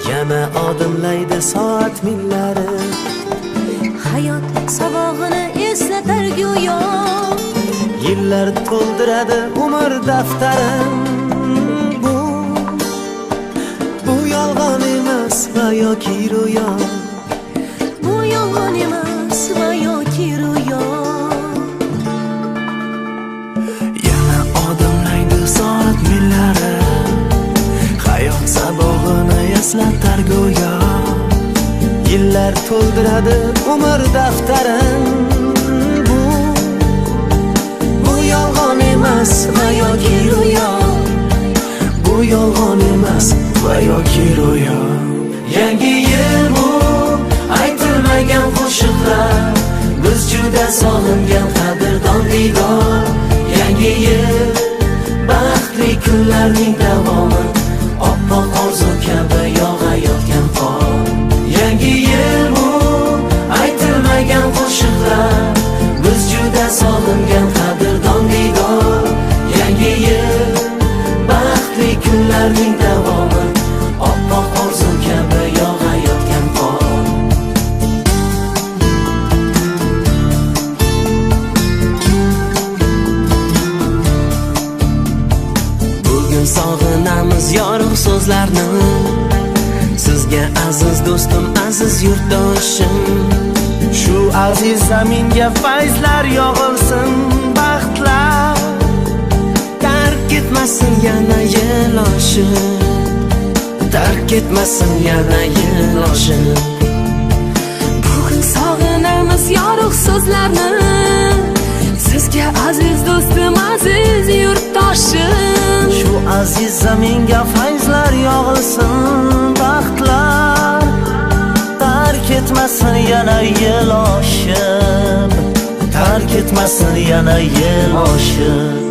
Yana odimlaydi soat millari, hayot sabog'ini eslatar go'yo. yillar to'ldiradi umr daftarim. Bu yolg'on emas va yoki ro'yo, Bu yolg'on emas va yoki ro'yo. yana odimlaydi soat millari, hayot sabog'ini eslatar go'yo. Yillar to'ldiradi umr daftarim. Bu yolg'on emas va yoki ro'yo, bu yolg'on emas va yoki ro'yo. Yangi yil bu aytilmagan qo'shiqlar, biz juda sog'ingan qadrdon diydor. Yangi yil baxtli kunlarning davomi, oppoq orzu kabi yog'ayotgan qor. Yangi yil bu aytilmagan qo'shiqlar, biz juda sog'ingan qadrdon diydor. Yangi yil baxtli kunlarning davomi, oppoq orzu kabi yog'ayotgan qor. Bugun sog'inamiz yorug' so'zlarni, sizga aziz do'stim, aziz yurtdoshim. Shu aziz zaminga fayzlar yog'ilsin, baxtlar tark etmasin yana yil oshib, tark etmasin yana yil oshib. Bugun sog'inamiz yorug' so'zlarni, sizga aziz do'stim, aziz yurtdoshim. Shu aziz zaminga fayzlar yog'ilsin, baxtlar tark etmasin yana yil oshib, tark etmasin yana yil oshib.